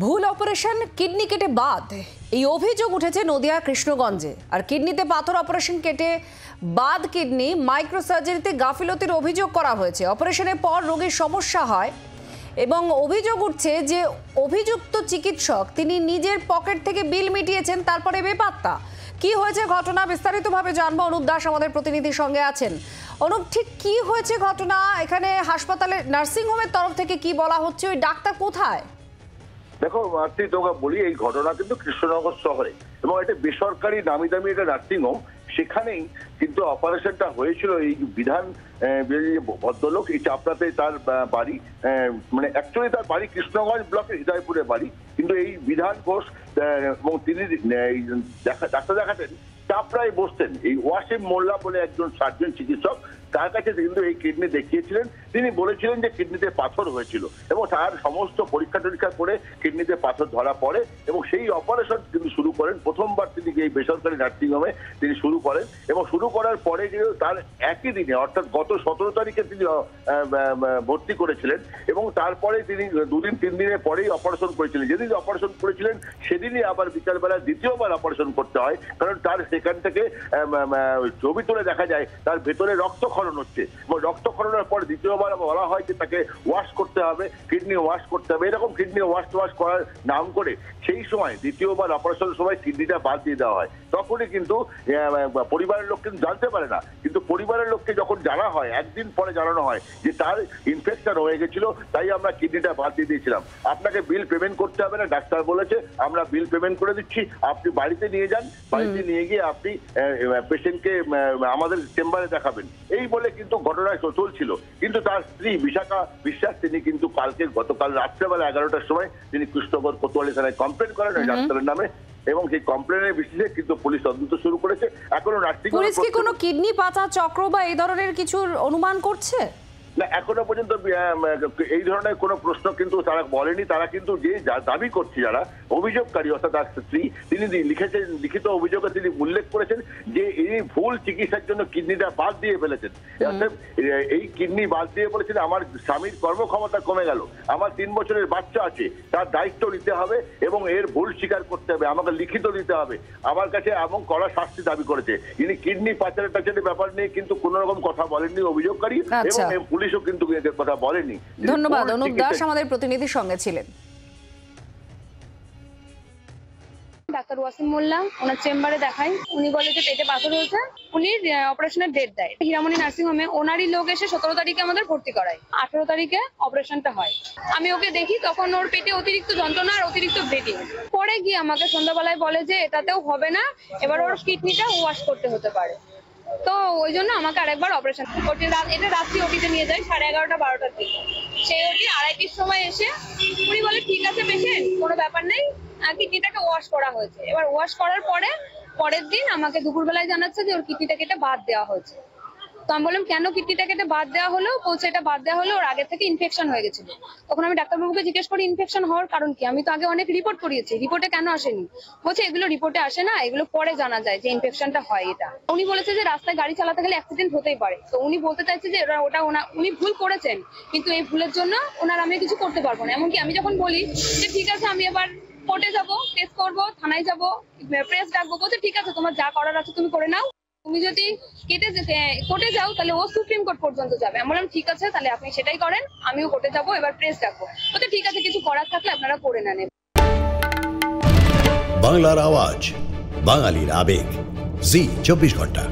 ভুল operation kidney কেটে বাদ, এই অভিযোগ উঠেছে নদিয়া কৃষ্ণগঞ্জে। আর কিডনিতে পাথর অপারেশন কেটে বাদ কিডনি মাইক্রোসার্জারিতে গাফিলতির অভিযোগ করা হয়েছে। অপারেশনের পর রোগীর সমস্যা হয় এবং অভিযোগ উঠছে যে অভিযুক্ত চিকিৎসক তিনি নিজের পকেট থেকে বিল মিটিয়েছেন, তারপরে বেপাত্তা। কি হয়েছে ঘটনা বিস্তারিতভাবে জানবো। অনুপ দাস আমাদের প্রতিনিধির সঙ্গে আছেন। অনুপ, ঠিক কি হয়েছে ঘটনা? এখানে হাসপাতালে নার্সিংহোমের তরফ থেকে কি বলা হচ্ছে? ওই ডাক্তার কোথায়? দেখো মাতৃ, তোমরা বলি এই ঘটনা কিন্তু কৃষ্ণনগর শহরে এবং এটা বেসরকারি নামি দামি একটা নার্সিংহোম। সেখানেই কিন্তু অপারেশনটা হয়েছিল। এই বিধান ভদ্রলোক, এই চাপড়াতে তার বাড়ি, মানে অ্যাকচুয়ালি তার বাড়ি কৃষ্ণগঞ্জ ব্লকের হৃদয়পুরে বাড়ি, কিন্তু এই বিধান ঘোষ এবং তিনি ডাক্তার দেখাতেন চাপড়ায় বসতেন। এই ওয়াসিম মোল্লা বলে একজন সার্জন চিকিৎসক, তার কাছে কিন্তু এই কিডনি দেখিয়েছিলেন। তিনি বলেছিলেন যে কিডনিতে পাথর হয়েছিল এবং তার সমস্ত পরীক্ষা টরীক্ষা করে কিডনিতে পাথর ধরা পড়ে এবং সেই অপারেশন তিনি শুরু করেন। প্রথমবার তিনি এই বেসরকারি নার্সিংহোমে তিনি শুরু করেন এবং শুরু করার পরে তার একই দিনে অর্থাৎ গত 17 তারিখে তিনি ভর্তি করেছিলেন এবং তারপরে তিনি 2-3 দিনের পরেই অপারেশন করেছিলেন। যেদিন অপারেশন করেছিলেন সেদিনই আবার বিকালবেলা দ্বিতীয়বার অপারেশন করতে হয়, কারণ তার সেখান থেকে ছবি তুলে দেখা যায় তার ভেতরে রক্তক্ষরণ হচ্ছে এবং রক্তক্ষরণের পর দ্বিতীয়বার বলা হয় যে তাকে ওয়াশ করতে হবে, কিডনি ওয়াশ করতে হবে। এরকম কিডনি ওয়াশ করার নাম করে সেই সময় দ্বিতীয়বার অপারেশনের সময় কিডনিটা বাদ দিয়ে দেওয়া হয়। তখনই কিন্তু পরিবারের লোক কিন্তু জানতে পারে না, কিন্তু পরিবারের লোককে যখন জানা হয়, একদিন পরে জানানো হয় যে তার ইনফেকশন হয়ে গেছিল, তাই আমরা কিডনিটা বাদ দিয়ে দিয়েছিলাম। আপনাকে বিল পেমেন্ট করতে হবে না, ডাক্তার বলেছে আমরা বিল পেমেন্ট করে দিচ্ছি, আপনি বাড়িতে নিয়ে যান, বাড়িতে নিয়ে গিয়ে আপনি পেশেন্টকে আমাদের চেম্বারে দেখাবেন, এই বলে কিন্তু ঘটনায় চলছিল। কিন্তু তার স্ত্রী বিশাখা বিশ্বাস তিনি কিন্তু গতকাল রাত্রেবেলা 11টার সময় তিনি কৃষ্ণগঞ্জ কোতোয়ালি থানায় কমপ্লেন করেন ওই ডাক্তারের নামে এবং সেই কমপ্লেনের ভিত্তিতে কিন্তু পুলিশ তদন্ত শুরু করেছে। এখনো নার্সিংহোম পুলিশ কি কোনো কিডনি পাচার চক্র বা এই ধরনের কিছু অনুমান করছে না? এখনো পর্যন্ত এই ধরনের কোনো প্রশ্ন কিন্তু তারা বলেনি। তারা কিন্তু যে দাবি করছে, যারা অভিযোগকারী অর্থাৎ তার স্ত্রী, তিনি লিখেছেন, লিখিত অভিযোগে তিনি উল্লেখ করেছেন যে ইনি ভুল চিকিৎসার জন্য কিডনিটা বাদ দিয়ে ফেলেছেন। অর্থাৎ এই কিডনি বাদ দিয়ে বলেছেন আমার স্বামীর কর্মক্ষমতা কমে গেল, আমার 3 বছরের বাচ্চা আছে, তার দায়িত্ব নিতে হবে এবং এর ভুল স্বীকার করতে হবে, আমাকে লিখিত দিতে হবে আমার কাছে এবং কড়া শাস্তি দাবি করেছে। ইনি কিডনি পাচারের টাচারের ব্যাপার নিয়ে কিন্তু কোনো রকম কথা বলেননি অভিযোগকারী এবং পুলিশও কিন্তু কথা বলেনি। ধন্যবাদ। অনুপ দাস আমাদের প্রতিনিধির সঙ্গে ছিলেন। ডাক্তার ওয়াসিম মোল্লা, ওনার চেম্বারে দেখাই, উনি বলে যে পেটে পাথর হয়েছে, উনি অপারেশনের ডেট দেয়। হীরামণি নার্সিং হোমে ওনারই লোক এসে 17 তারিখে আমাদের ভর্তি করায়, 18 তারিখে অপারেশনটা হয়। আমি ওকে দেখি, তখন ওর পেটে অতিরিক্ত যন্ত্রণা আর অতিরিক্ত ব্লিডিং। পরে গিয়ে আমাকে সন্ধ্যাবেলায় বলে যে এটাতেও হবে না, এবার ওর কিডনিটা ওয়াশ করতে হতে পারে। তো ওই জন্য আমাকে আরেকবার অপারেশন করতে, এটা রাত্রি ওটিতে নিয়ে যায় 11:30 12টার দিকে। সেই ওটি 2:30টার সময় এসে উনি বলে ঠিক আছে পেশেন্ট, কোনো ব্যাপার নেই, কিডনিটাকে ওয়াশ করা হয়েছে। এবার ওয়াশ করার পরের দিন আমাকে দুপুরবেলায় জানাচ্ছে যে ওর কিডনিটা কেটে বাদ দেওয়া হয়েছে। তো আমি বললাম কেন কিডনিটা কেটে বাদ দেওয়া হলো? বলছে এটা বাদ দেওয়া হলো ওর আগে থেকে ইনফেকশন হয়ে গেছিল। তখন আমি ডাক্তারবাবুকে জিজ্ঞেস করি ইনফেকশন হওয়ার কারণ কি, আমি তো আগে অনেক রিপোর্ট করিয়েছি, রিপোর্টে কেন আসেনি? বলছে এগুলো রিপোর্টে আসে না, এগুলো পরে জানা যায় যে ইনফেকশনটা হয়। এটা উনি বলেছে যে রাস্তায় গাড়ি চালাতে গেলে অ্যাক্সিডেন্ট হতেই পারে। তো উনি বলতে চাইছে যে উনি ভুল করেছেন, কিন্তু এই ভুলের জন্য ওনার আমি কিছু করতে পারবো না। এমনকি আমি যখন বলি যে ঠিক আছে আমি এবার কোর্টে যাবো, কেস করবো, থানায় যাবো, প্রেস ডাকবো, বলছে ঠিক আছে তোমার যা করার আছে তুমি করে নাও, তুমি যদি কোর্টে যাও তাহলে ও সুপ্রিম কোর্ট পর্যন্ত যাবে। আমি বললাম ঠিক আছে তাহলে আপনি সেটাই করেন, আমিও কোর্টে যাবো, এবার প্রেস ডাকবো। বলছে ঠিক আছে কিছু করার থাকলে আপনারা করে নেন। বাংলার আওয়াজ, বাঙালির আবেগ, জি 24 ঘন্টা।